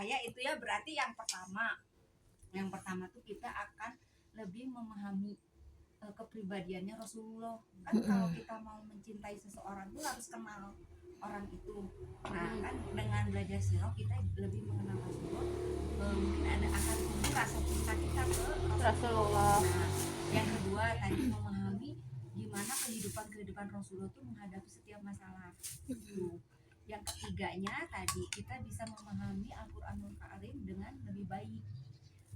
ya itu ya berarti yang pertama tuh kita akan lebih memahami kepribadiannya Rasulullah. Kan kalau kita mau mencintai seseorang tuh harus kenal orang itu. Nah kan dengan belajar sirah kita lebih mengenal Rasulullah, mungkin akan tumbuh rasa cinta kita ke Rasulullah. Nah yang kedua tadi memahami gimana kehidupan Rasulullah tuh menghadapi setiap masalah itu. Yang ketiganya tadi kita bisa memahami Al-Qur'anul Karim dengan lebih baik.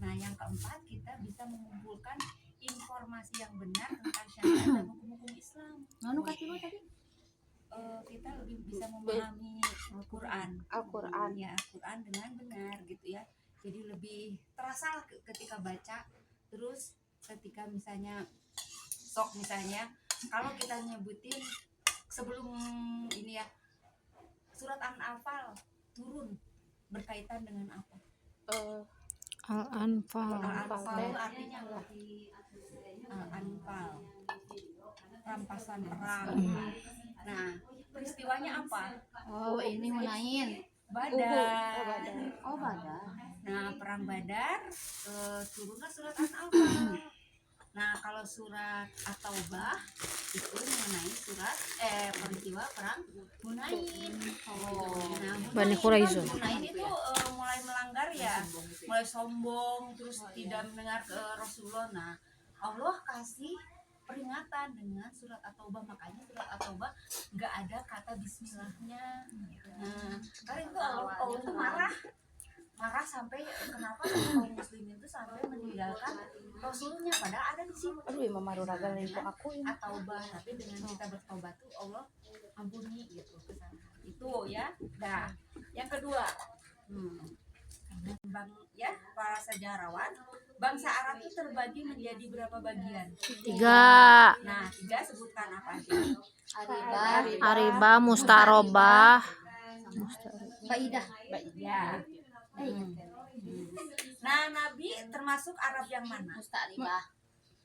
Nah yang keempat kita bisa mengumpulkan informasi yang benar tentang syariat dan hukum-hukum Islam. Anu katiwa tadi kita lebih bisa memahami Al-Quran ya, Al-Quran dengan benar gitu ya. Jadi lebih terasa ketika baca. Terus ketika misalnya kalau kita nyebutin sebelum ini ya, surat Al-Anfal turun berkaitan dengan apa? Al-Anfal artinya Al-Anfal, rampasan perang. Nah peristiwanya apa? Oh ini Hunain, Badar. Badar. Nah perang Badar turunlah surat Al-Anfal. Nah kalau surat At-Taubah itu mengenai peristiwa perang Hunain. Nah Bani Quraisyah. Hunain itu mulai melanggar ya, mulai sombong, terus tidak mendengar ke Rasulullah. Nah Allah kasih peringatan dengan surat At-Taubah, makanya surat At-Taubah nggak ada kata Bismillahnya. Nah karena itu Allah tuh marah sampai kenapa kaum muslimin itu sampai meninggalkan Rasulnya, padahal ada di sini. Aduh ya mama raga itu aku ini. At-Taubah, tapi dengan kita bertobat tuh Allah ampuni gitu kesana. Itu ya. Nah yang kedua, para sejarawan, bangsa Arab itu terbagi menjadi berapa bagian? 3. Nah 3 sebutkan apa aja? Aribah, Mustarobah, Baidah. Nah Nabi termasuk Arab yang mana? Mustaribah.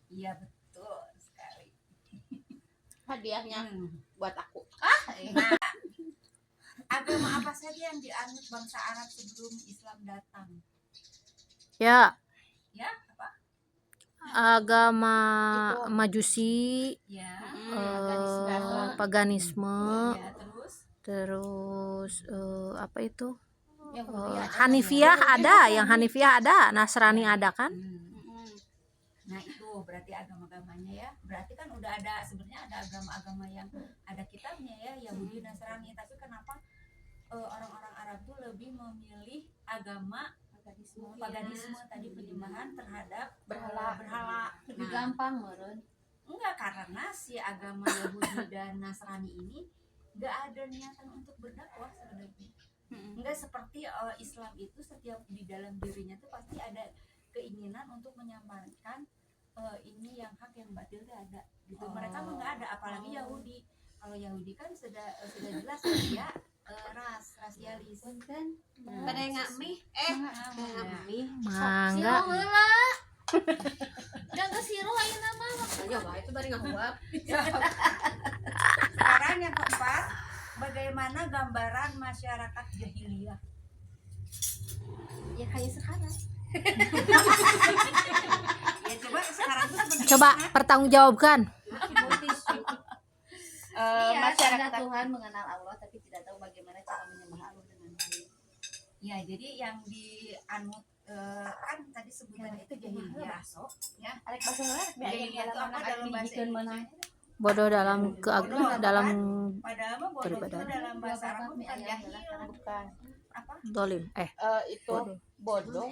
Iya betul sekali. Hadiahnya buat aku. Nah agama apa saja yang dianut bangsa Arab sebelum Islam datang? Ya, Apa? agama Majusi, Ya. paganisme, Ya terus apa itu? Hanifiyah ada, yang Hanifiyah ada, Nasrani ada kan? Nah itu berarti agama-agamanya ya. Berarti kan udah ada, sebenarnya ada agama-agama yang ada kitabnya ya, Yahudi, Nasrani. Tapi kenapa orang-orang Arab tuh lebih memilih agama paganisme tadi, penyembahan terhadap berhala. Lebih gampang meren. Enggak, karena si agama Yahudi dan Nasrani ini enggak ada niatan untuk berdakwah sebenarnya. Enggak seperti Islam itu setiap di dalam dirinya tuh pasti ada keinginan untuk menyampaikan ini yang hak yang batil itu ada gitu. Mereka mah enggak ada, apalagi Yahudi. Kalau Yahudi kan sudah jelas dia rasialis kan. Pada enggak mie Mangga. Jangan siru ayeuna mah. Ya itu bari ngahuap. Sekarang yang keempat, bagaimana gambaran masyarakat jahiliyah? Ya kayak sekarang. Ya coba sekarang tuh sebenarnya Coba pertanggungjawabkan. Masyarakat Tuhan mengenal Allah tapi tidak tahu bagaimana cara menyembah Allah dengan baik. Ya jadi yang dianut kan tadi sebutannya itu jahiliyah. Ya. Arek bahasa Arab Jahiliyah itu apa dalam bahasa Indonesia? Bodoh dalam dalam Padahal mah bodoh itu dalam bahasa Arab bukan jahil. Bukan. Apa? dolim. Itu bodoh.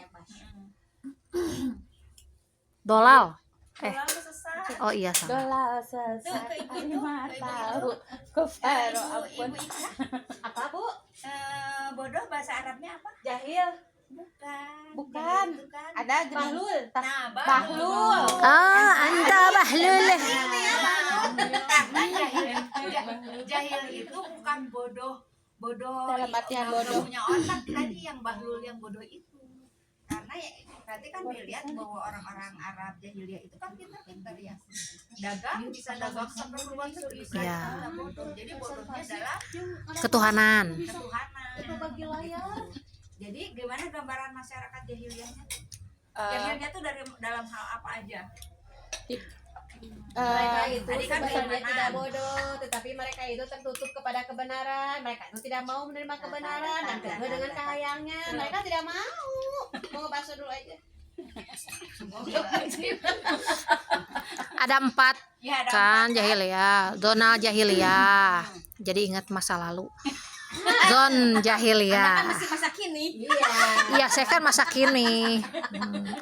Dolal. Dolal sesat. Oh iya sama. Dolal sesat. Tahu. Kufaro ampun. Apa Bu? Bodoh bahasa Arabnya apa? Jahil. Bukan. Itu kan. Ada bahlul. Nah, Bahlul. Anta bahlul. Jahil itu bukan bodoh Dalam artian bodoh. punya otak tadi, yang bahlul yang bodoh itu. Karena ya berarti kan dilihat bahwa orang-orang Arab jahiliyah itu kan pintar-pintar ya. Dagang bisa dagang sampai luar negeri. Ya. Bodoh. Jadi bodohnya adalah Ketuhanan. ketuhanan. Itu bagi layar. Jadi gimana gambaran masyarakat jahiliyahnya? Eh, Jahiliyah tuh dari dalam hal apa aja? Mereka itu tadi kan sebenarnya keimanan. tidak bodoh, tetapi mereka itu tertutup kepada kebenaran. Mereka itu tidak mau menerima kebenaran dan kedua dengan kahayangnya. Mereka tidak mau. Mau bakso dulu aja. Ada 4 Ya, ada kan 4 jahiliyah, zona jahiliyah. Jadi ingat masa lalu. Zon jahiliyah. masih masa kini. Iya. Iya, saya kan masa kini.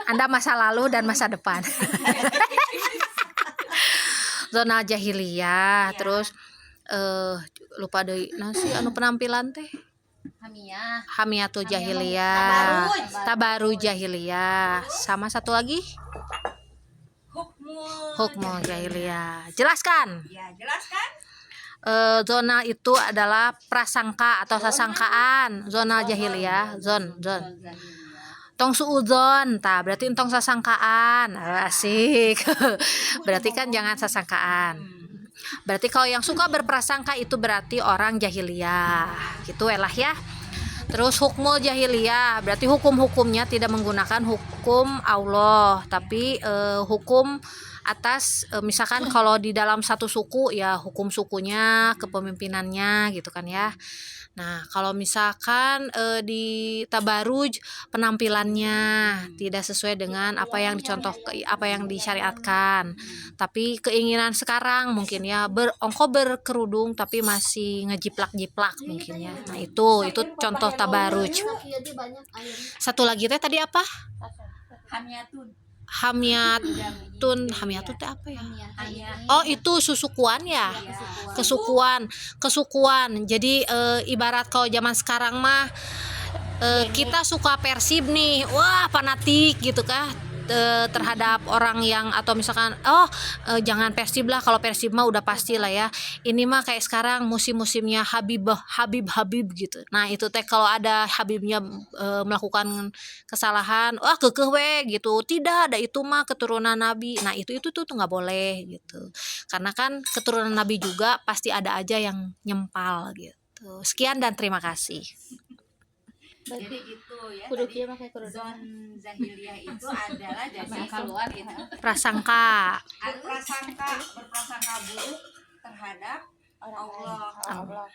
Anda masa lalu dan masa depan. Zona jahiliyah, terus lupa deui nasi anu penampilan teh. Hamiyah. Hamiatul jahiliyah, Tabaruj. tabaru jahiliyah, sama satu lagi Hukmul. hukmul jahiliyah. Jelaskan. Ya, jelaskan. Zona itu adalah prasangka atau sasangkaan. Zona jahiliyah, zon. Tong suudzon, tah berarti entong sasangkaan. Asik. Berarti kan jangan sasangkaan. Berarti kalau yang suka berprasangka itu berarti orang jahiliyah. Gitu lah ya. Terus hukmul jahiliyah, berarti hukum-hukumnya tidak menggunakan hukum Allah, tapi hukum atas misalkan kalau di dalam satu suku ya hukum sukunya, kepemimpinannya gitu kan ya. Nah, kalau misalkan di tabaruj penampilannya tidak sesuai dengan apa yang dicontoh apa yang disyariatkan. Tapi keinginan sekarang mungkin ya berkerudung tapi masih ngejiplak-jiplak mungkin ya. Nah, itu contoh tabaruj. Satu lagi teh tadi apa? Hamiyatun. Hamiatun teh apa ya? Hamiyah. Oh, itu susukuan ya. Kesukuan. Jadi ibarat kalau zaman sekarang mah kita suka Persib nih. Wah, fanatik gitu kah terhadap orang yang atau misalkan jangan Persib lah, kalau Persib mah udah pasti lah ya. Ini mah kayak sekarang musim-musimnya Habib gitu. Nah, itu teh kalau ada Habibnya melakukan kesalahan, wah kekeh we gitu. Tidak, ada itu mah keturunan Nabi. Nah, itu tuh nggak boleh gitu. Karena kan keturunan Nabi juga pasti ada aja yang nyempal gitu. Sekian dan terima kasih. Jadi gitu ya. Kudu Tadi kieu make kudu zon jahiliyah itu adalah jadi keluar gitu. Prasangka. berprasangka buruk terhadap Allah.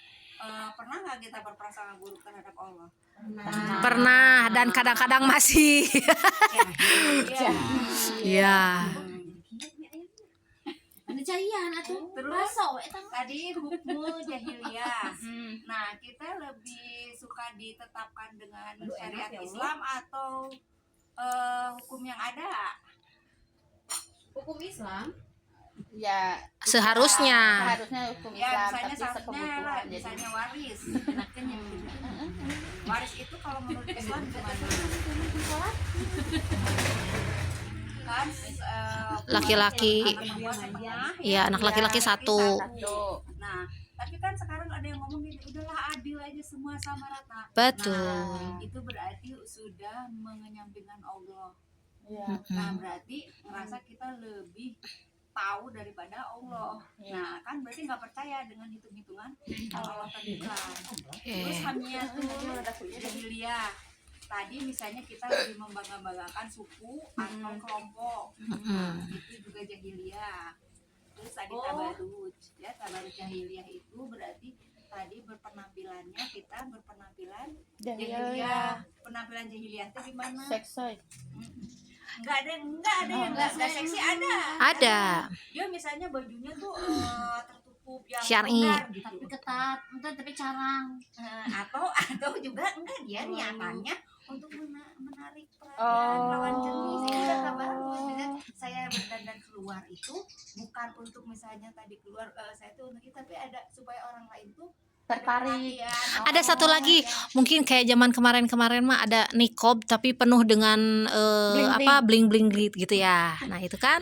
Pernah nggak kita berprasangka buruk terhadap Allah? Pernah dan kadang-kadang masih. Ya. Ada cahian atuh. Terus Baso eta. tadi hukmul jahiliyah. Nah, kita lebih suka ditetapkan dengan syariat Islam atau hukum yang ada? Hukum Islam. ya Seharusnya. hukum Ya, Islam misalnya tapi seharusnya sekebutuhan jadi misalnya waris. Enaknya yang gitu. Waris itu kalau menurut Islam gimana? Kan Laki-laki. anak perempuan setengah, Iya, anak laki-laki satu. Nah, tapi kan sekarang ada yang ngomong gini, udahlah adil aja semua sama rata. Betul. Nah, itu berarti sudah mengenyampingkan Allah. Nah, berarti ngerasa kita lebih tahu daripada Allah. Nah, kan berarti nggak percaya dengan hitung-hitungan kalau Allah tentukan. Terus hamiyatul jahiliyah. Tadi misalnya kita lebih membangga-banggakan suku atau kelompok. Nah, itu juga jahiliyah. Terus tadi tabaruj, ya tabaruj jahiliyah itu berarti tadi berpenampilannya kita berpenampilan jahiliyah. Penampilan jahiliyah itu gimana? seksoy. Enggak ada yang enggak seksi ada. Ada. Dia misalnya bajunya tuh tertutup yang Syar'i. longgar gitu. Tapi ketat, tapi carang. Atau juga enggak dia niatannya untuk menarik perhatian lawan jenis. Itu udah kabar saya berdandan keluar itu bukan untuk misalnya tadi keluar saya tuh untuk itu, tapi ada supaya orang lain tuh Tertarik. Ada satu lagi, mungkin kayak zaman kemarin-kemarin mah ada nikob tapi penuh dengan bling-bling gitu ya. Nah, itu kan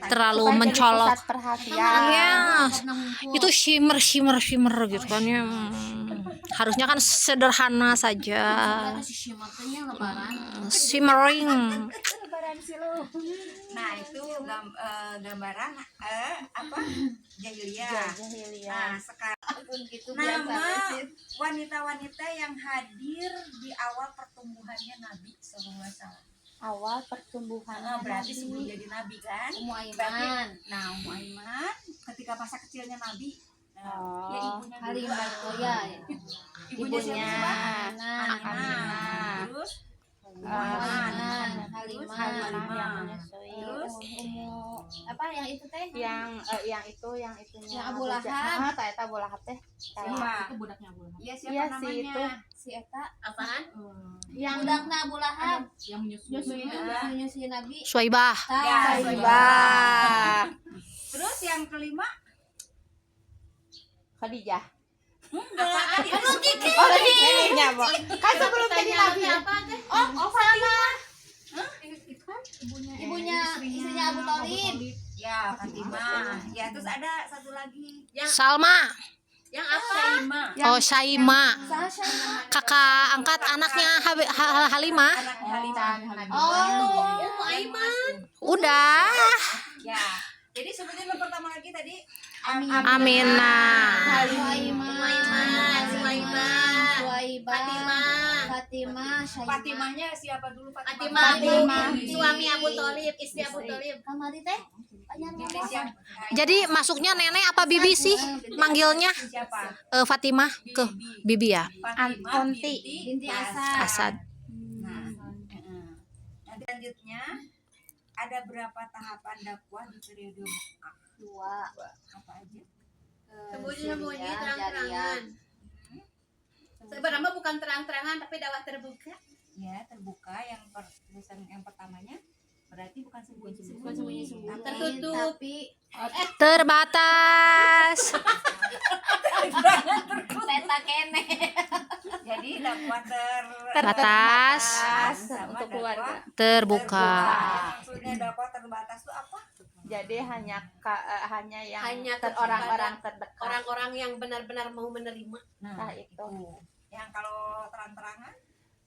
terlalu Supaya jadi mencolok. pusat perhatian. Iya. Itu shimmer gitu kan ya. Harusnya kan sederhana saja. Si Shimartanya lebaran. Shimmering. gambaran sih lu. Nah itu gambaran apa jahiliyah. Nah Jahiliyah. sekarang Gitu nama wanita-wanita yang hadir di awal pertumbuhannya Nabi SAW. Awal pertumbuhan Berarti sebelum jadi Nabi kan? Ummu Berarti, Aiman, nah Ummu Aiman ketika masa kecilnya Nabi. Nah, ya Oh. ibunya dulu. Halimah ya. Ibunya siapa? Aminah, Aminah. Terus Ummu Aiman, Terus Halimah, Halimah. yang menyusui. Terus apa yang itu teh? yang itunya Yang Abu Lahab. Eta Abu Lahab teh. siapa? Itu budaknya Abu Lahab. Iya siapa Iya namanya? sih itu. Si Eta apaan? Yang Budaknya Abu Lahab. Yang menyusui. Menyusui Nabi. Suaibah. Ya, Saibah. Terus yang kelima Khadijah. apaan? Oh, Khadijahnya, Bu. Kan sebelum jadi nabi. Apa teh? Oh, sama. Ibunya istrinya Abu Thalib. Ya Fatimah. Ya terus ada satu lagi. Salma. Yang apa? Saimah. Oh, Saima. Sasha. Kakak angkat anaknya Halimah. Anaknya Halimah. Oh, Ummu Aiman. Udah. Ya. Jadi sebutin pertama lagi tadi Aminah. Sulaiman, Fatimah. Fatimah, Fatimahnya siapa dulu? Fatimah, Fatimah. suami Abu Thalib, istri Abu Thalib. Kamari teh? Jadi siapa? Jadi masuknya nenek apa bibi sih manggilnya? Siapa? Fatimah ke bibi ya. Fatimah Onti. Binti Asad. Asad. Nah, nanti selanjutnya ada berapa tahapan dakwah di periode Mekah? 2. Apa aja? Sembunyi-sembunyi, terang-terangan. Sebenarnya bukan terang-terangan tapi dakwah terbuka. Ya, terbuka yang tulisan yang pertamanya berarti bukan sembunyi-sembunyi. Bukan sembunyi-sembunyi. Tapi Tertutup. Terbatas. Teta kene. jadi dakwah Terbatas. sama Untuk dakwah keluarga. Terbuka. Maksudnya dakwah terbatas itu apa? Jadi hanya yang Hanya orang-orang terdekat. Orang-orang yang benar-benar mau menerima. Nah, itu. Yang kalau terang-terangan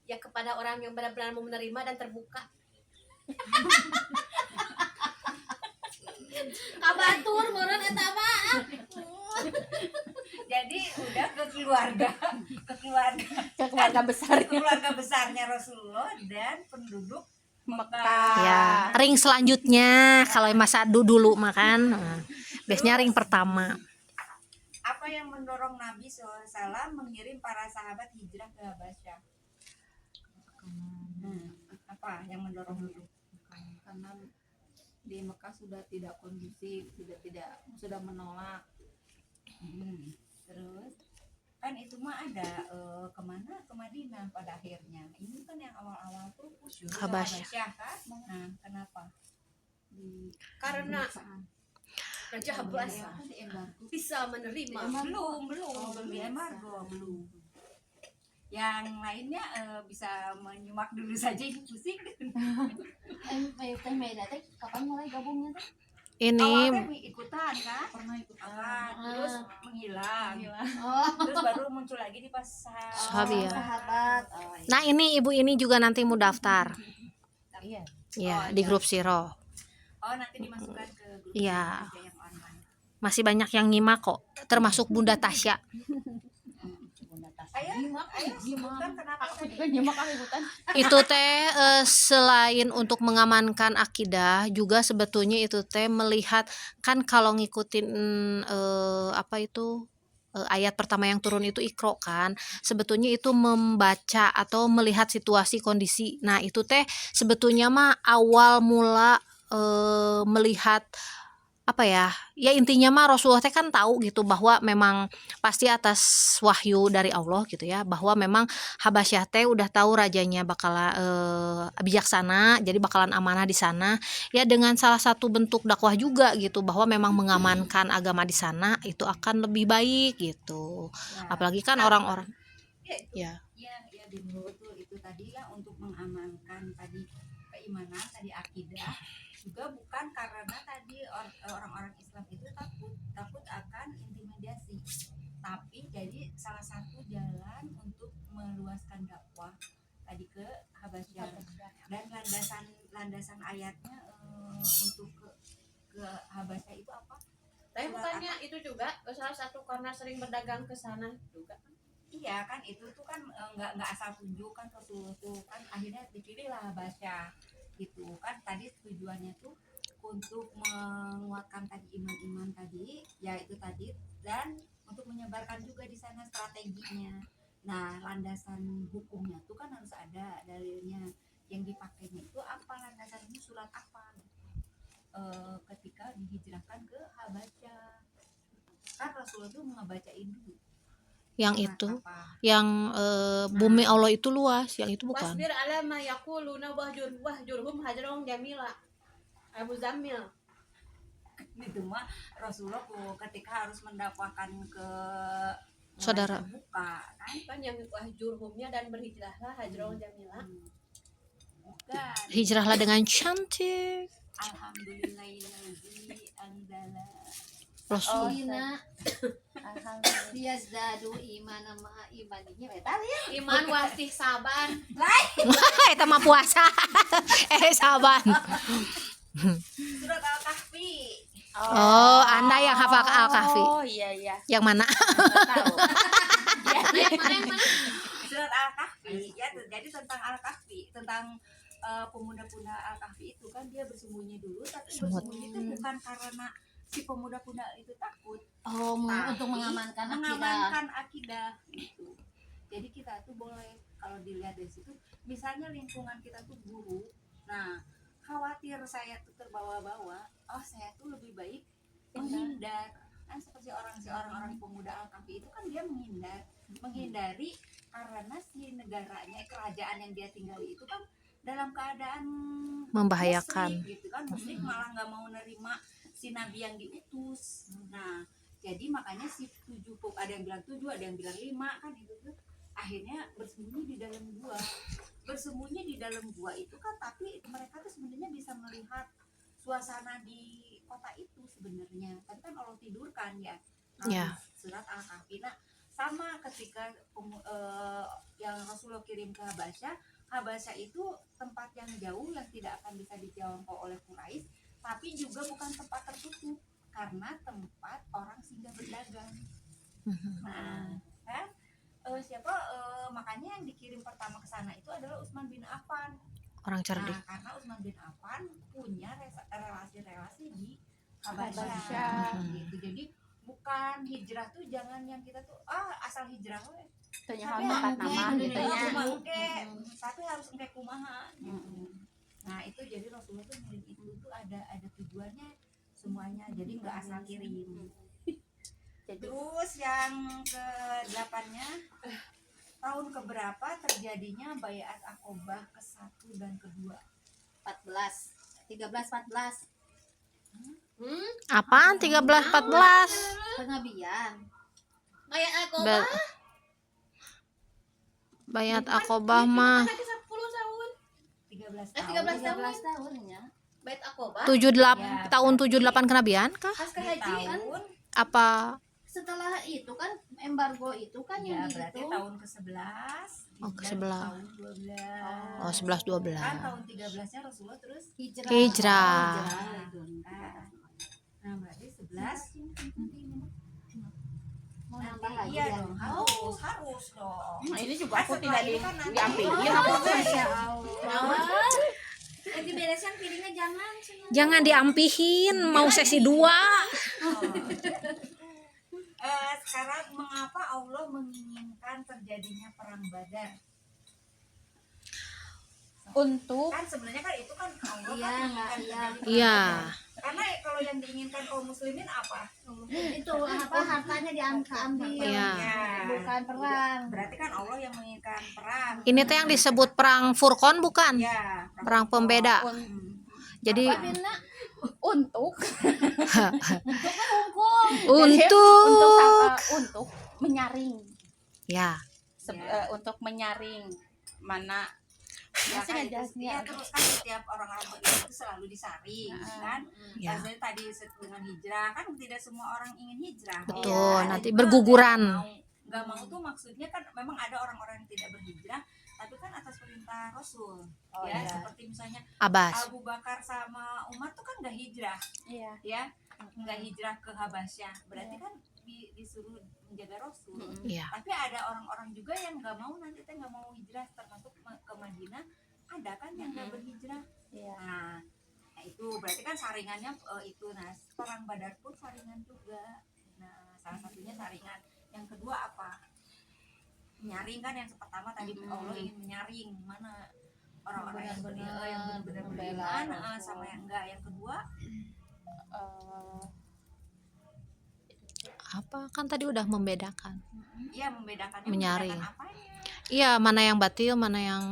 Ya kepada orang yang benar-benar mau menerima dan terbuka. Kabatur meureun eta mah. jadi udah ke keluarga Ke keluarga besar keluarga besarnya Rasulullah dan penduduk Mekah. Ya, ring selanjutnya kalau masa dulu makan. Biasanya ring pertama. apa yang mendorong Nabi SAW mengirim para sahabat hijrah ke Habasyah? Apa yang mendorong dulu? Karena di Mekah sudah tidak kondusif, sudah menolak. Terus kan itu mah ada kemana ke Madinah pada akhirnya. Ini kan yang awal-awal tuh usul Habasyah. kan? Nah, kenapa? Karena Raja Abbas Di embargo. bisa menerima. Belum di embargo belum. Yang lainnya bisa menyimak dulu saja, ini pusing. Teh Meda teh kapan mulai gabungnya teh? Ini Awalnya ikutan kan? Pernah ikut Terus menghilang. Oh, Terus baru muncul lagi di pas Sahabat. sahabat. nah ini ibu ini juga nanti mau daftar. Iya. Ya, di grup Siro. Oh, nanti dimasukkan ke grup Iya. kerja yang online. Masih banyak yang nyimak kok, termasuk Bunda Tasya. Ayo sebutkan kenapa Aku tadi? juga nyimak ikutan. Itu teh selain untuk mengamankan akidah juga sebetulnya itu teh melihat kan kalau ngikutin apa itu ayat pertama yang turun itu Iqra kan, sebetulnya itu membaca atau melihat situasi kondisi. Nah itu teh sebetulnya mah awal mula melihat apa ya intinya mah Rasulullah teh kan tahu gitu bahwa memang pasti atas wahyu dari Allah gitu ya, bahwa memang Habasyah teh udah tahu rajanya bakal bijaksana, jadi bakalan amanah di sana ya, dengan salah satu bentuk dakwah juga gitu bahwa memang mengamankan agama di sana itu akan lebih baik gitu, apalagi kan orang-orang ya Ya betul itu tadi ya, untuk mengamankan tadi keimanan, tadi akidah, juga bukan karena tadi orang-orang Islam itu takut akan intimidasi, tapi jadi salah satu jalan untuk meluaskan dakwah tadi ke Habasyah. Dan landasan ayatnya untuk ke Habasyah itu apa? Tapi bukannya itu juga salah satu karena sering berdagang ke sana juga kan? Iya kan, itu tuh kan nggak asal tunjuk kan, Rasulullah tuh kan akhirnya dipilihlah Habasyah gitu kan. Tadi tujuannya tuh untuk menguatkan tadi iman-iman tadi, ya itu tadi, dan untuk menyebarkan juga di sana strateginya. Nah, landasan hukumnya tuh kan harus ada dalilnya. Yang dipakainya itu apa, landasannya surat apa gitu. Ketika dihijrahkan ke Habasyah kan Rasulullah tuh ngebacain dulu Yang surat itu, apa. yang bumi Allah itu luas, yang itu bukan. Wasbir ala ma yaquluna wahjurhum hajran jamila. Abu Zamil. Gitu mah Rasulullah ketika harus mendakwakan ke Saudara. buka kan. Kan yang wahjurhumnya dan berhijrahlah hajran jamila. Bukan. Hijrahlah dengan cantik. Alhamdulillahillazi anzala. Rasul. Ina liyazdadu imanan ma'a imanihi eta ya. Iman wasih sabar. Eta mah puasa. Saban. Surat Al-Kahfi. Oh, Anda yang hafal Al-Kahfi. Oh iya. Yang mana? Tahu. Yang mana? Surat Al-Kahfi ya, jadi tentang Al-Kahfi, tentang pemuda-pemuda Al-Kahfi itu kan dia bersembunyi dulu, tapi bersembunyi itu bukan karena si pemuda-pemuda itu takut, Oh, tapi untuk mengamankan akidah. mengamankan akidah gitu. Jadi kita tuh boleh kalau dilihat dari situ, misalnya lingkungan kita tuh buruk, nah khawatir saya tuh terbawa-bawa, oh saya tuh lebih baik menghindar kan, seperti orang pemuda Al-Kahfi itu kan dia menghindari karena si negaranya, kerajaan yang dia tinggali itu kan dalam keadaan Membahayakan. musyrik gitu kan, musyrik malah nggak mau nerima si nabi yang diutus. Nah jadi makanya si 7, ada yang bilang 7, ada yang bilang 5 kan, itu tuh akhirnya bersembunyi di dalam gua. Bersembunyi di dalam gua itu kan, tapi mereka tuh sebenarnya bisa melihat suasana di kota itu sebenarnya, tapi kan Allah tidurkan ya. Ya. Surat Al-Kahfi. Nah sama ketika yang Rasulullah kirim ke Habasyah itu tempat yang jauh yang tidak akan bisa dijangkau oleh Quraisy, tapi juga bukan tempat tertutup karena tempat orang singgah berdagang. Nah kan makanya yang dikirim pertama ke sana itu adalah Utsman bin Affan. Orang cerdik. Nah, karena Utsman bin Affan punya relasi-relasi di Habasyah. Habasyah gitu. Jadi bukan hijrah tuh jangan yang kita tuh asal hijrah we. Tanya Tapi tempat nama gitu ya. Tapi harus engke kumaha gitu. Nah, itu jadi Rasulullah tuh ngirim itu tuh ada tujuannya semuanya. Jadi enggak asal kirim. Terus yang ke-8-nya, tahun keberapa terjadinya Baiat Aqobah ke-1 dan ke-2? 14 Apaan 13 14? Pengabian. Kayak aku Bayat Aqobah mah 10 tahun. 13 tahun. 13 tahun ya. Bait Aqobah. 78 tahun 78 kenabian kah? Pasca haji kan. Apa? Setelah itu kan embargo itu kan Ya, yang berarti gitu. tahun ke-11. Oh, ke-11. Tahun 12. Oh, 11 12. Kan tahun 13-nya Rasulullah terus Hijrah. Nah, berarti 11. Mau nambah Nanti lagi iya ya? dong, harus dong. Nah, ini juga Kan setelah ini kan nanti- diambilin Oh, apa Masya Yang dibereskan piringnya jangan. Jangan diampihin, mau sesi 2. Sekarang mengapa Allah menginginkan terjadinya perang Badar? Untuk Kan sebenarnya kan itu kan Allah Iya, kan menginginkan iya. terjadi perang Iya. Badar. Karena kalau yang diinginkan kaum muslimin apa? itu apa hartanya diambil Iya. bukan perang. Berarti kan Allah yang menginginkan perang. Ini teh yang disebut perang Furqan bukan? Ya, Perang pembeda. Jadi Apa, Dina? Untuk untuk menyaring ya. untuk menyaring mana Ya, Masih kan nggak jelas itu, nih, ya, aku. terus kan setiap orang-orang beriman itu selalu disaring kan. Ya. Maksudnya tadi dengan hijrah kan tidak semua orang ingin hijrah. Betul, Ada nanti juga berguguran. nggak mau tuh maksudnya kan memang ada orang-orang yang tidak berhijrah tapi kan atas perintah Rasul. Oh, Ya, iya. seperti misalnya Abbas. Abu Bakar sama Umar tuh kan nggak hijrah, Iya. ya, nggak hijrah ke Habasyah. Berarti kan disuruh menjaga Rasul. Iya. Tapi ada orang-orang juga yang nggak mau, nanti teh nggak mau hijrah, termasuk ke Madinah. Ada kan yang nggak berhijrah. Iya. Nah, itu berarti kan saringannya itu. Nah, perang Badar pun saringan juga. Nah, salah satunya saringan. Yang kedua apa? Menyaring kan, yang pertama tadi Allah ingin menyaring mana orang-orang yang benar-benar beriman sama yang enggak. Yang kedua Apa kan tadi udah membedakan. ya membedakannya, Menyaring. membedakan apanya? Iya, mana yang batil, mana yang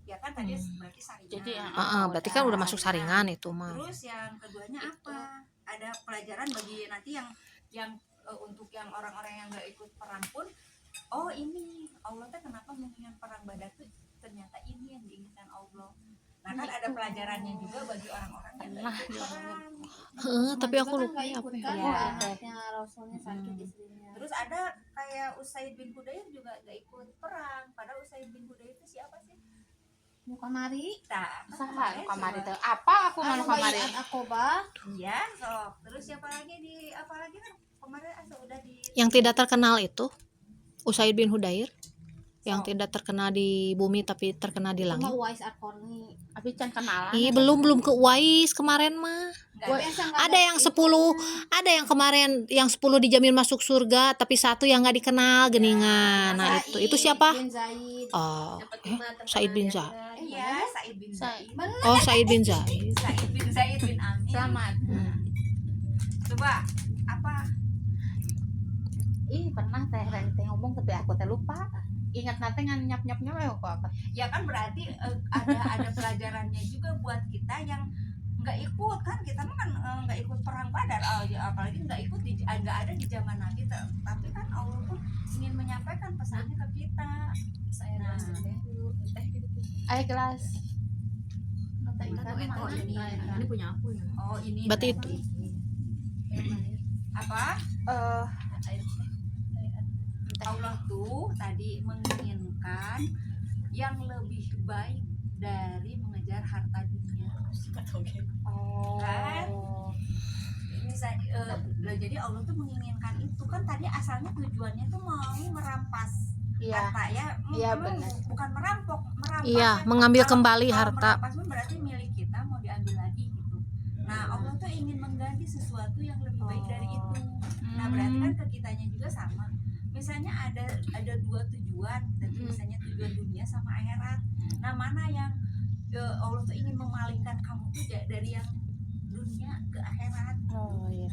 Ya kan tadi berarti saringan. Jadi, berarti kan udah masuk saringan itu mah. Terus yang keduanya apa? Ada pelajaran bagi nanti yang untuk yang orang-orang yang nggak ikut perang pun, oh ini Allah teh kenapa menginginkan perang Badar tuh, ternyata ini yang diinginkan Allah. Nah kan ada pelajarannya juga bagi orang-orang yang nggak ikut perang. Tapi aku lupa ya apa ya. Iya. Anaknya Rasulnya sakit istrinya. Terus ada kayak Usaid bin Hudayr juga nggak ikut perang. Padahal Usaid bin Hudayr itu siapa sih? Muka mari. Nah, Saha kamari teh. Apa aku mana kamari? Akoba. Iya, sok. Terus siapa lagi apa lagi kan kemarin udah di Yang tidak terkenal itu Usaid bin Hudayr, yang tidak terkenal di bumi tapi terkenal di Cuma langit. Uwais Al-Qarni. Abi can kenalan. Ih, belum ke Uwais kemarin mah. Ada yang 10, ada yang kemarin yang 10 dijamin masuk surga tapi satu yang nggak dikenal geningan. Nah, itu siapa? Bin Zaid. Oh, Said bin Zaid. Iya, Said bin Zaid. Oh, Said bin Zaid. Said bin Zaid bin Amin. Selamat. Coba apa? Ih, pernah teh Reni teh ngomong tapi aku teh lupa. Ingat nanti ngan nyap-nyapnya kok apa. Ya kan berarti ada pelajarannya juga buat kita yang nggak ikut kan. Kita mah kan nggak ikut perang Badar, apalagi nggak ikut nggak ada di zaman Nabi. Tapi kan Allah pun ingin menyampaikan pesannya ke kita. Nah, Ayo kelas. Ini punya aku ya. oh ini Berarti berarti apa? Allah tuh tadi menginginkan yang lebih baik dari mengejar harta dunia. Kan? Jadi Allah tuh menginginkan itu kan, tadi asalnya tujuannya tuh mau merampas Iya. harta ya. Iya, Memang benar. bukan merampok, merampas. Iya, kan. mengambil Kalau- kembali kalau harta. merampas pun berarti milik kita mau diambil lagi gitu. Nah, Allah tuh ingin mengganti sesuatu yang lebih baik dari itu. Nah, berarti kan ke kitanya juga sama. Misalnya ada dua tujuan, dan misalnya tujuan dunia sama akhirat. Nah, mana yang Allah tuh ingin memalingkan kamu tuh dari yang dunia ke akhirat. Oh iya.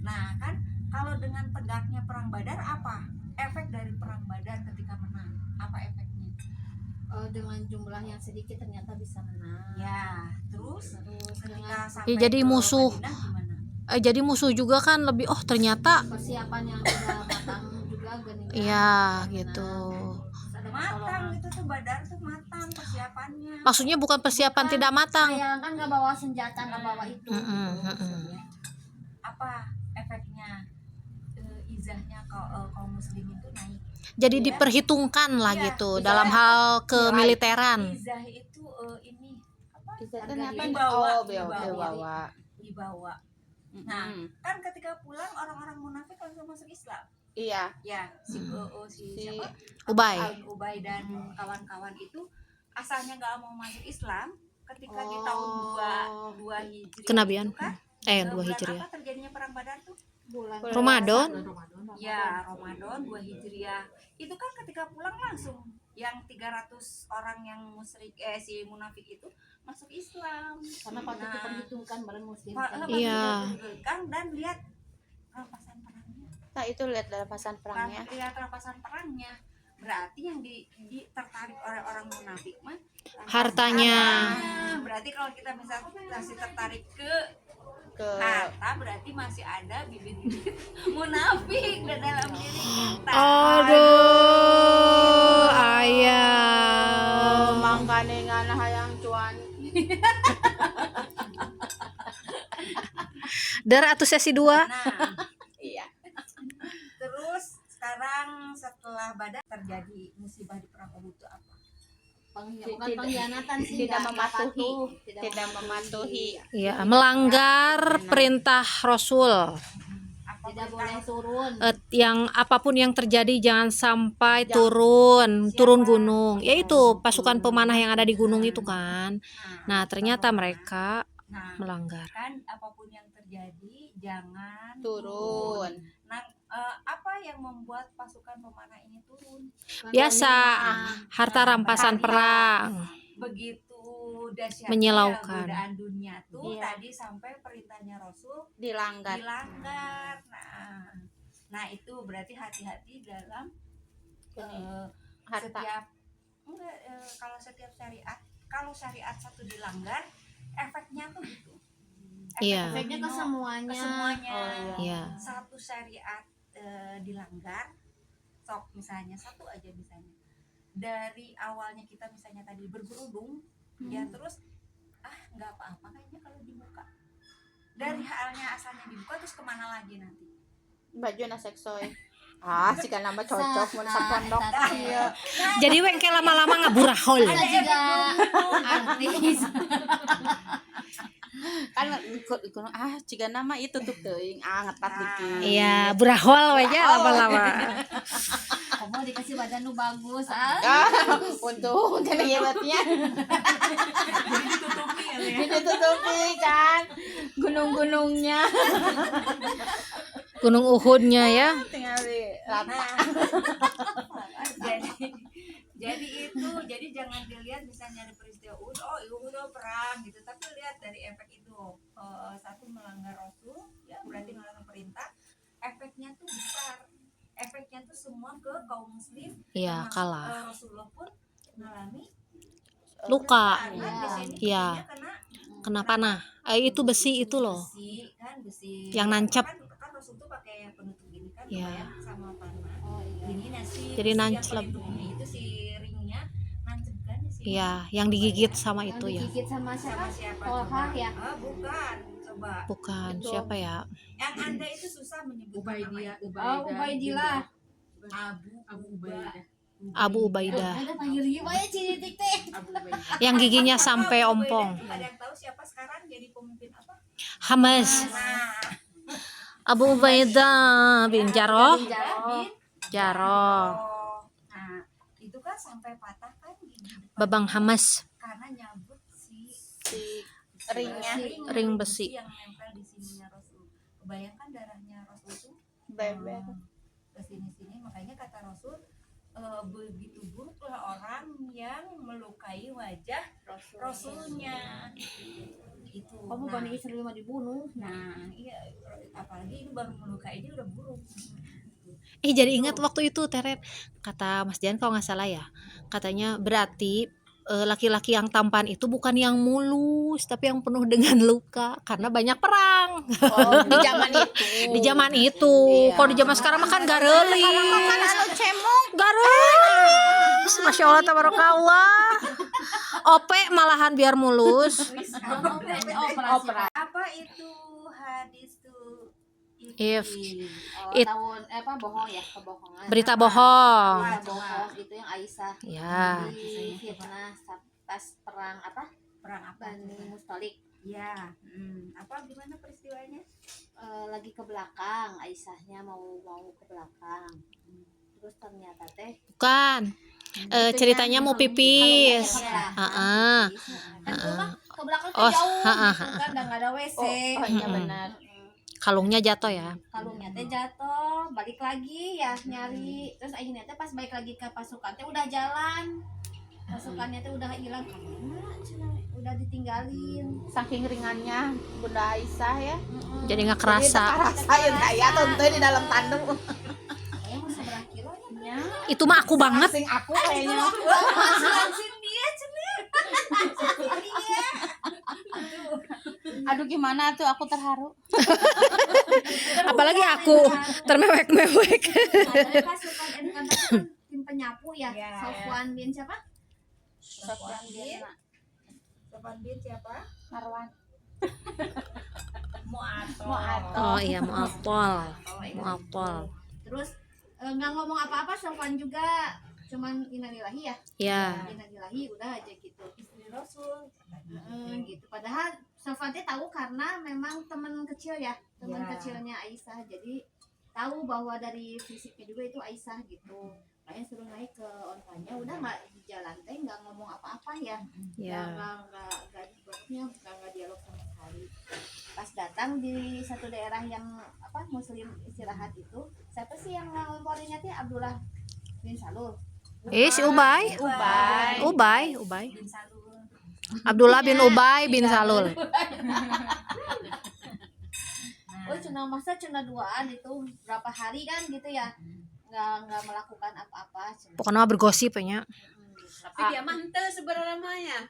Nah, kan kalau dengan tegaknya perang Badar, apa efek dari perang Badar ketika menang? Apa efeknya? Dengan jumlah yang sedikit ternyata bisa menang. Ya, terus ketika sampai Ya, jadi ke musuh. Madinah gimana? Jadi musuh juga kan lebih ternyata Persiapan yang sudah matang juga geningan. iya gitu. Ada Matang pertolongan. itu tuh Badar tuh matang persiapannya. Maksudnya bukan persiapan tidak matang. Saya kan nggak bawa senjata, nggak bawa itu. Apa efeknya? Izahnya kaum muslimin itu naik. Jadi diperhitungkan lah Iya, gitu izah dalam apa? hal kemiliteran. Izah itu ini apa? Kita Harga apa? dibawa, Oh, bawa. Dibawa. Nah, kan ketika pulang orang-orang munafik langsung masuk Islam. Iya. Ya, si siapa? Ubay. Ubay dan kawan-kawan itu asalnya nggak mau masuk Islam ketika di tahun 2 Hijriah. Kenabian. Itu kan, 2 bulan Hijriah. apa terjadinya perang Badar tuh? Bulan Ramadan. Ya, Ramadan 2 Hijriah. Itu kan ketika pulang langsung yang 300 orang yang musyrik si munafik itu masuk Islam. karena patut Nah, diperhitungkan barang muslim. Iya. Kan, dan lihat rampasan perangnya. Nah, itu lihat dalam pasan perangnya. Lihat rampasan perangnya. Berarti yang tertarik oleh orang munafik mah Hartanya. Berarti kalau kita masih tertarik ke Ke harta, berarti masih ada bibit-bibit munafik di dalam diri kita. Aduh, ayah. mangkane ngana hayang cuan. Dar atau sesi 2. Nah, Iya. terus sekarang setelah Badar terjadi musibah di perang Uhud itu apa? bukan pengkhianatan sih, tidak nggak mematuhi, patuh, tidak mematuhi. Iya, melanggar perintah Rasul. tidak boleh turun. Yang apapun yang terjadi jangan sampai turun gunung. Yaitu pasukan pemanah yang ada di gunung itu kan. Nah, ternyata mereka nah melanggar. kan apapun yang terjadi jangan Turun. Nah, apa yang membuat pasukan pemanah ini turun? Biasa harta rampasan perang. Begitu dahsyatnya Menyilaukan. godaan dunia tuh Iya. tadi sampai perintahnya Rasul Dilanggar. dilanggar. Nah itu berarti hati-hati dalam Harta. setiap enggak, kalau syariat satu dilanggar, efeknya tuh gitu. Iya. Efeknya ke semuanya. Ke semuanya. Iya. Satu syariat dilanggar, sok misalnya satu aja misalnya. Dari awalnya kita misalnya tadi berkerudung, ya terus nggak apa-apa kayaknya kalau dibuka. Dari halnya asalnya dibuka terus kemana lagi nanti? Baju na seksoy. Sih kan nama cocok mun sapondok. Iya. Jadi wengke lama-lama ngaburahol. Ada juga artis. Kan ikut ciga nama itu tuh teuing ngetat dikit. Iya, burahol aja lama-lama. Kamu dikasih badan lu bagus, Untung kan hebatnya. Ditutupi ya. Ditutupi kan gunung-gunungnya. Gunung Uhudnya ya. Tinggal di rata. jadi jangan dilihat misalnya ada peristiwa Uhud perang gitu, tapi lihat dari efek itu. Satu melanggar Rasul, ya berarti melanggar perintah, efeknya tuh besar. Efeknya tuh semua ke kaum muslim. Iya, termasuk, kalah. Rasulullah pun mengalami Luka. karena di sini Iya. kakinya Kena panah. Itu besi itu loh. besi Yang nancep. kan Rasul tuh pakai penutup gini kan, Iya. kebayang sama panah. Ini nasi. Jadi besi nancep. yang pelindungnya itu si ringnya nancep kan di sini. Iya, yang digigit sama itu ya. Digigit sama Sama siapa? siapa? Tolha coba? ya? Bukan, coba. Bukan, siapa ya? Yang Anda itu susah menyebut namanya. Ubaidillah. Abu Ubaidah. Ada panggil gimana ya ciritik teh? Yang giginya sampai ompong. Ada yang tahu siapa sekarang jadi pemimpin apa? Hamas. Nah, Abu Ubaidah bin Jarrah. Jarrah. Nah, itu kan sampai patah kan gigi depan Babang Hamas. karena nyabut si Ringnya. Ring besi. yang nempel di sininya Rasul. Kebayangkan darahnya Rasul tuh Beber. ke sini-sini, makanya kata Rasul begitu buruklah orang yang melukai wajah Rasulnya. Itu. Kamu Nah, Bani Israel mah dibunuh. nah, iya, apalagi itu baru melukai dia udah buruk. Jadi ingat waktu itu Teren, kata Mas Jan kalau nggak salah ya, katanya berarti laki-laki yang tampan itu bukan yang mulus tapi yang penuh dengan luka karena banyak perang. Di zaman itu. Di zaman itu. Iya. Kalau di zaman sekarang makan garelis. Kan anu cemong. Garelis. Masya Allah tabarakallah. Ope malahan biar mulus. Operasi. Apa itu hadis tuh? If. It, tahun bohong ya, kebohongan. Berita bohong. Berita bohong itu yang Aisyah Ya. di fitnah pas perang Perang apa? Bani Mustalik. Ya, apa gimana peristiwanya? Lagi ke belakang, Aisyahnya mau ke belakang. Terus ternyata teh Bukan. Ceritanya mau pipis. Heeh. Kan itu mah ke belakang Oh, tuh jauh heeh, gitu kan, udah nggak ada WC. Oh iya benar. Kalungnya jatuh ya. Kalungnya teh jatuh, balik lagi ya nyari. Terus akhirnya teh pas balik lagi ke pasukan teh udah jalan. Pasukannya teh udah hilang, kemana cenah? Udah ditinggalin. Saking ringannya Bunda Aisyah ya. Jadi nggak kerasa. Rasain saya tonton di dalam tandem. Mau seberapa kilonya? Itu mah aku banget. Sing aku kayaknya. Langsung dia Aduh gimana tuh aku terharu. Apalagi aku termewek-mewek. Ada pasukan tim penyapu ya. Ya. Sofwan bin siapa? Sofwan bin siapa? Marwan. Mu'attol. Oh iya, mu'attol. Mu'attol. Terus nggak ngomong apa-apa Sofwan juga cuman innalillahi ya. Ya. Innalillahi udah aja gitu. Istri Rasul Gitu. Padahal Sofwan teh tahu karena memang teman kecil ya, teman Ya. kecilnya Aisyah. Jadi tahu bahwa dari fisiknya juga itu Aisyah gitu. Makanya suruh naik ke ontanya, udah nggak di jalan teh nggak ngomong apa-apa ya. Ya. Nggak dialog sama sekali. Pas datang di satu daerah yang apa muslim istirahat itu, siapa sih yang ngomporinnya teh? Abdullah bin Salul. Si Ubay. Ubay. Ubay. bin Salul. Abdullah bin Ubay bin Salul. Oh cina masa cina duaan itu berapa hari kan gitu ya, nggak melakukan apa-apa. Pokoknya mah bergosip nya. Tapi dia mah henteu sebenarnya mah ya.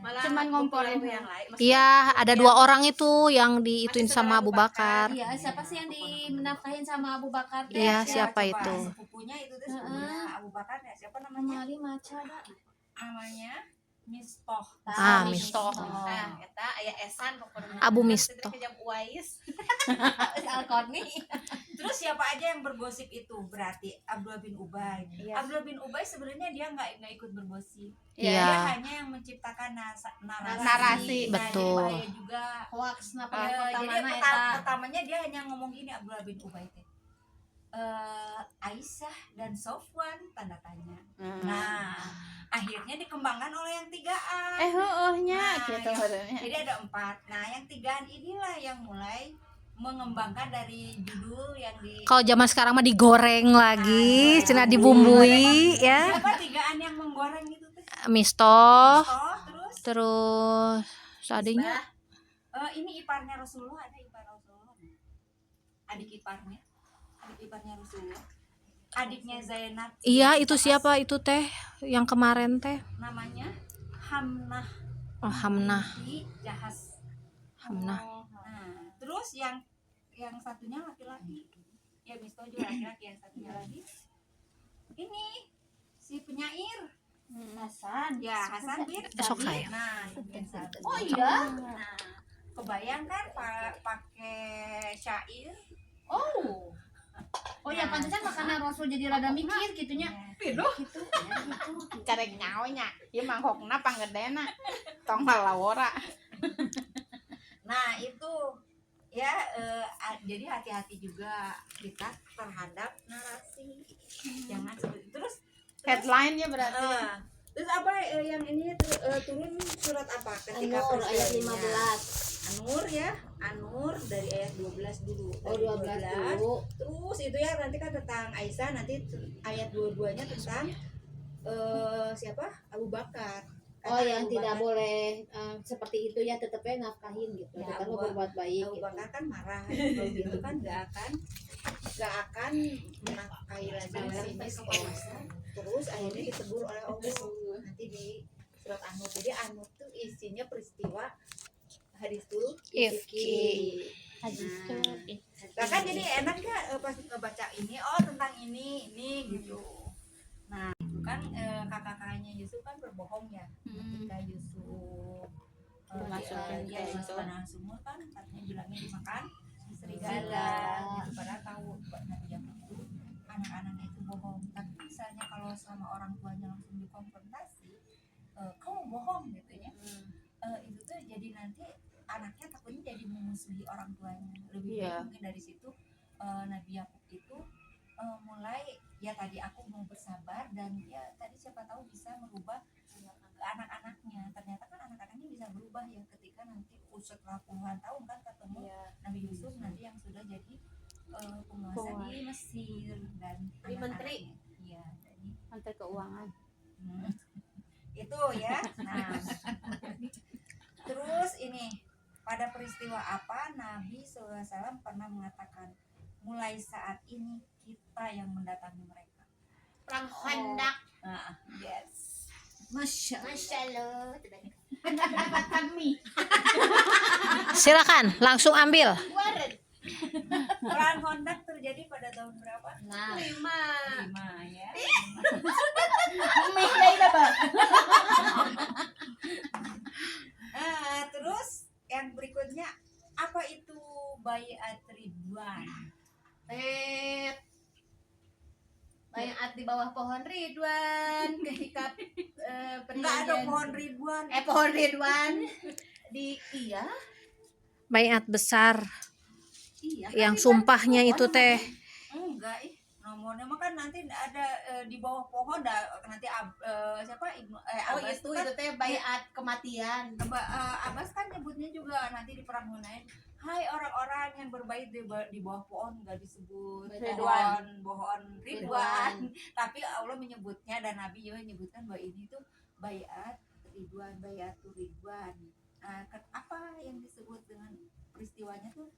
Malah Cuman ngomporin yang lain. Iya, ada 2 orang itu yang diituin sama Abu Bakar. Iya, siapa sih yang dimenafkahin sama Abu Bakar teh? Iya, siapa coba, itu? sepupunya itu tuh sepupunya Abu Bakar ya, siapa namanya? Mari maca dah. Namanya Mistoh. Mistoh. Nah, eta aya esan pokoknya. Abu Mistoh. Kejam Uwais. Al-Qarni. Terus siapa aja yang bergosip itu? Berarti Abdullah bin Ubay. Iya. Abdullah bin Ubay sebenarnya dia nggak ikut bergosip. Iya. Dia hanya yang menciptakan narasi. Narasi. Nah, jadi Betul. bahaya juga. Hoax napa Jadi pertama eta. pertamanya dia hanya ngomong gini, Abdullah bin Ubay teh. Aisyah dan Sofwan tanda tanya. Nah, akhirnya dikembangkan oleh yang 3-an. Heueuhnya Nah, gitu yang- badannya. Jadi ada 4. Nah, yang 3-an inilah yang mulai mengembangkan dari judul yang di Kalau zaman sekarang mah digoreng lagi, cenah dibumbui ya. Siapa 3-an yang menggoreng itu teh? Mistoh, Terus terus adanya ini iparnya Rasulullah, ada ipar Rasulullah. Adik iparnya Rasulullah. Adiknya Zainab. iya itu siapa itu teh yang kemarin teh? Namanya Hamnah Oh, Hamnah. binti Jahas. Hamnah. Nah, terus yang satunya laki-laki. Ya Misto juga laki-laki, yang satunya lagi. Ini si penyair. Hasan. Ya, Hasan bin Sok Sabit. saya. Nah, itu bin Sabit. Oh iya. Nah, kebayang kan pakai syair. Oh. Oh ya pantesan makanan Rasul jadi rada mikir gitunya. Piduh. Gitu. Ya, gitu. Carek nyaonya. Ieu mangkokna panggedena. Tong malawora. Nah, itu ya jadi hati-hati juga kita terhadap narasi. Jangan seperti terus Headline-nya berarti. terus apa yang ini turun surat apa ketika An-Nur ayat presidennya? 15. An-Nur ya, An-Nur dari ayat 12 dulu. Oh Dari 12 dulu. Terus itu ya nanti kan tentang Aisyah, nanti ayat 22-nya tentang siapa? Abu Bakar. Oh Karena yang Abu tidak Bakar- boleh seperti itu ya tetapnya nafkahin gitu. Ya, Kita Abu mau berbuat baik Abu gitu. Bakar kan marah kalau gitu kan nggak akan menafkahi lagi si Mistoh. Terus akhirnya ditegur oleh Allah nanti di surat An-Nur. Jadi An-Nur tuh isinya peristiwa hadisul Ifki. Nah kan jadi enak ya pas ngebaca ini, oh tentang ini gitu. Nah itu kan kakak-kakaknya Yusuf kan berbohong ya. Ketika Yusuf Dimasukin dia ke dimasukkan dalam sumur kan, katanya bilangnya dimakan serigala. Gitu. Padahal tahu Nabi Yakub itu anak-anaknya itu bohong. Tapi misalnya kalau sama orang tuanya langsung dikonfrontasi, kamu bohong gitu ya. Itu tuh jadi nanti anaknya takutnya jadi memusuhi orang tuanya. Lebih baik mungkin dari situ Nabi Yakub itu mulai ya tadi aku mau bersabar dan ya tadi siapa tahu bisa merubah anak-anaknya. Ternyata kan anak-anaknya bisa berubah ya ketika nanti setelah puluhan tahun kan ketemu Nabi Yusuf nanti yang sudah jadi penguasa di Mesir dan Jadi menteri. anak-anaknya. Iya, jadi Menteri Keuangan. itu ya. Nah, terus ini pada peristiwa apa Nabi SAW pernah mengatakan mulai saat ini kita yang mendatangi mereka. Perang Khandaq. Nah, yes. Masya Allah. Mendapatkan mie. Silakan, langsung ambil. Perang Khandaq terjadi pada tahun berapa? Nah, 5. 5 ya. Mie deui da, Bang. Terus yang berikutnya apa itu Baiat Ridwan? Bayat di bawah pohon Ridwan ketika Enggak ada perjanjian pohon Ridwan. pohon Ridwan di iya Baiat besar iya yang kan, sumpahnya Ridwan itu pohon teh. Enggak nomornya mah kan nanti ada di bawah pohon nanti siapa oh Abbas itu kan, teh baiat kematian Abbas kan nyebutnya juga nanti di perang Hunain. Hai orang-orang yang berbait di bawah pohon, nggak disebut Ridwan. pohon Ridwan, tapi Allah menyebutnya dan Nabi juga menyebutkan bahwa ini tuh baiat Ridwan, baiatur Ridwan. Nah, apa yang disebut dengan peristiwanya tuh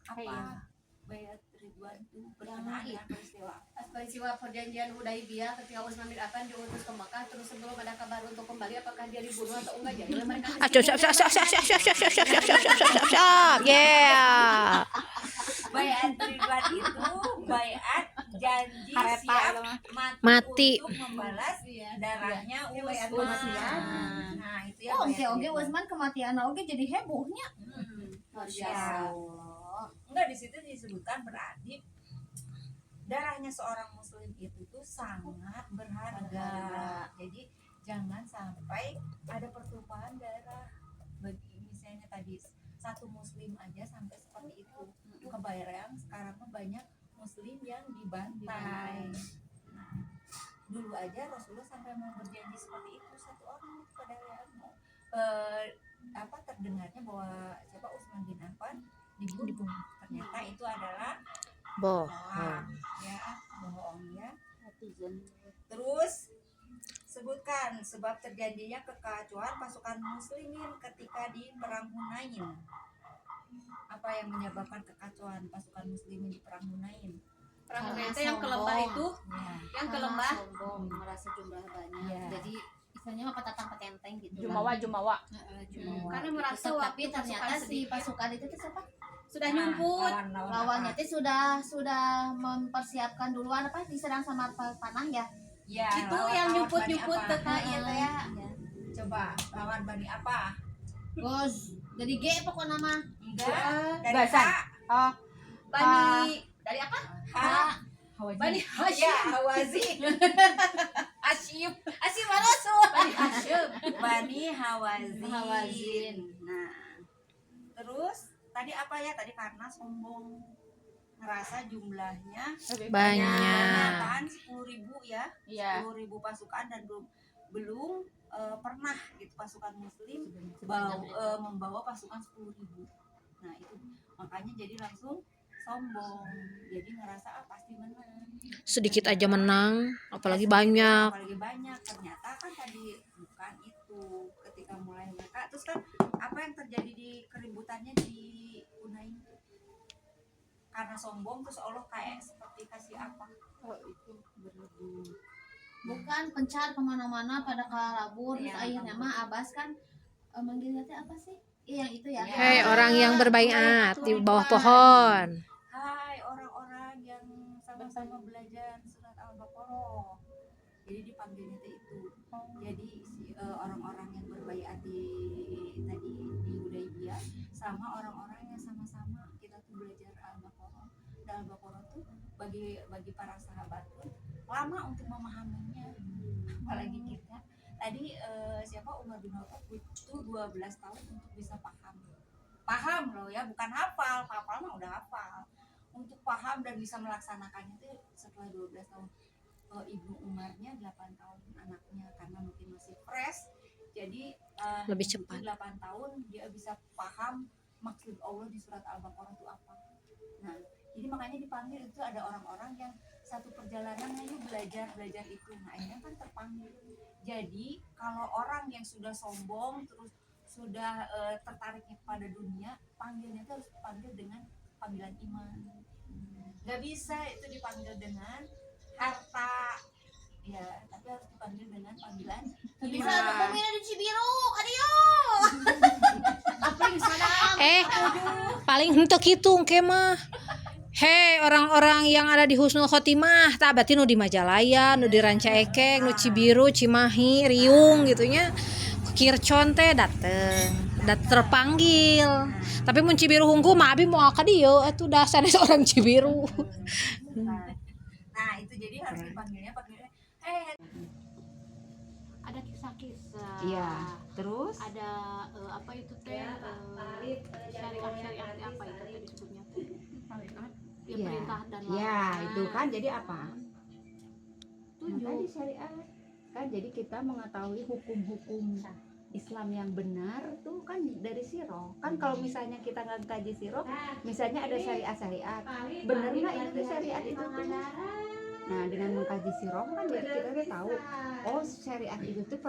apa? Baiat Ridwan tuh berkenaan dengan peristiwa. pas peristiwa perjanjian Hudaibiyah ketika Utsman bin Affan diutus ke Mekah terus sebelum ada kabar untuk kembali apakah dia dibunuh atau enggak jadi mereka Yeah. Baiat Ridwan itu baiat janji siap Mati. untuk membalas darahnya baiat Utsman. kematian. Nah, itu ya. Oh, baiat oke Ridwan. Utsman kematian oke jadi hebohnya. luar Ya. biasa Enggak, di situ disebutkan berarti darahnya seorang muslim itu tuh sangat berharga. Jadi jangan sampai ada pertumpahan darah. Bagi misalnya tadi satu muslim aja sampai seperti itu. Kebayang sekarang mah banyak muslim yang dibantai. Nah, dulu aja Rasulullah sampai mau berjanji seperti itu, satu orang pada mau terdengarnya bahwa siapa Utsman bin Affan dibunuh. Ternyata itu adalah bohong ya. Terus sebutkan sebab terjadinya kekacauan pasukan muslimin ketika di perang Hunain. Apa yang menyebabkan kekacauan pasukan muslimin di perang Hunain? perang Hunain yang ke lembah itu Ya. yang ke lembah sombong merasa jumlah banyak. Iya. Jadi istilahnya mah petatang petenteng gitu. Jumawa Jumawa. karena merasa Tapi waktu ternyata pasukan si sedikit pasukan itu tuh siapa? sudah nyumput Lawannya teh sudah mempersiapkan duluan apa diserang sama panah ya. Ya, itu lawan- yang lawan nyumput-nyumput Bani ke apa? iya teh ya. Coba lawan Bani apa? Bos, jadi G pokoknya mah. Enggak, dari Basan. H. Bani dari apa? H. Bani Ya, Hashim. Hawazin. Hashim. Asyik Rasul. Bani Hashim. Bani Hawazin. Hawazin. Nah, terus tadi apa ya? Tadi karena sombong, ngerasa jumlahnya Banyak. kan 10.000 ya, Iya. 10.000 pasukan dan belum pernah gitu pasukan Muslim membawa pasukan 10.000. Nah itu makanya jadi langsung sombong, jadi ngerasa pasti menang. Sedikit aja menang, apalagi banyak. Apalagi banyak, ternyata kan tadi bukan itu. Ketika mulai mereka, terus kan apa yang terjadi di keributannya di Hunain? Karena sombong terus Allah kayak seperti kasih apa? Oh, itu berlebihan. Bukan pencar kemana-mana pada kalabur. Terus Iya, akhirnya kabur. mah Abbas kan manggilnya teh apa sih? Iya yang itu ya. Iya. Hei orang yang berbaiat di bawah pohon. Hai orang-orang yang sama-sama belajar surat Al-Baqarah. Jadi dipanggilnya teh itu. Jadi si orang-orang yang berbaiat tadi di Hudaibiyah sama orang-orang yang sama-sama kita tuh belajar Al-Baqarah. Dan Al-Baqarah tuh bagi para sahabat pun lama untuk memahaminya. Apalagi kita tadi siapa Umar bin Khattab butuh 12 tahun untuk bisa paham loh ya, bukan hafal mah udah hafal, untuk paham dan bisa melaksanakannya itu setelah 12 tahun. Ibnu Umarnya 8 tahun anaknya, karena mungkin masih fresh jadi Lebih butuh cepat. 8 tahun dia bisa paham maksud Allah di surat Al-Baqarah itu apa. Nah jadi makanya dipanggil itu ada orang-orang yang satu perjalanan ayo belajar itu. Nah akhirnya kan terpanggil. Jadi kalau orang yang sudah sombong terus sudah tertariknya pada dunia, panggilnya itu harus dipanggil dengan panggilan iman. Gak bisa itu dipanggil dengan harta ya, tapi harus dipanggil dengan panggilan Bisa iman. tuh pemina di Cibiru, adio. Apa yang sadang? Paling henteu kitu engke mah. Hei orang-orang yang ada di Husnul Khotimah, tah berarti nu di Majalaya, nu di Ranca Ekek, nu Cibiru, Cimahi, Riung gitunya. Kircon teh dateng, terpanggil. Tapi mun Cibiru hungkul mah abi moal ka dieu atuh dasarnya seorang Cibiru. Nah itu jadi harus dipanggilnya ada kisah-kisah. Iya. Terus Ada apa itu teh? Syariat apa itu teh disebutnya teh? Ya, Iya. perintah dan ya larangan. itu kan jadi apa? Tujuh. Nah, tadi syariat kan jadi kita mengetahui hukum-hukum Islam yang benar tuh kan dari siro kan. Kalau misalnya kita nggak kaji siro, misalnya ada syariat bener nggak itu tuh syariat itu tuh. Nah dengan mengkaji siro kan jadi kita tuh tahu oh syariat itu tuh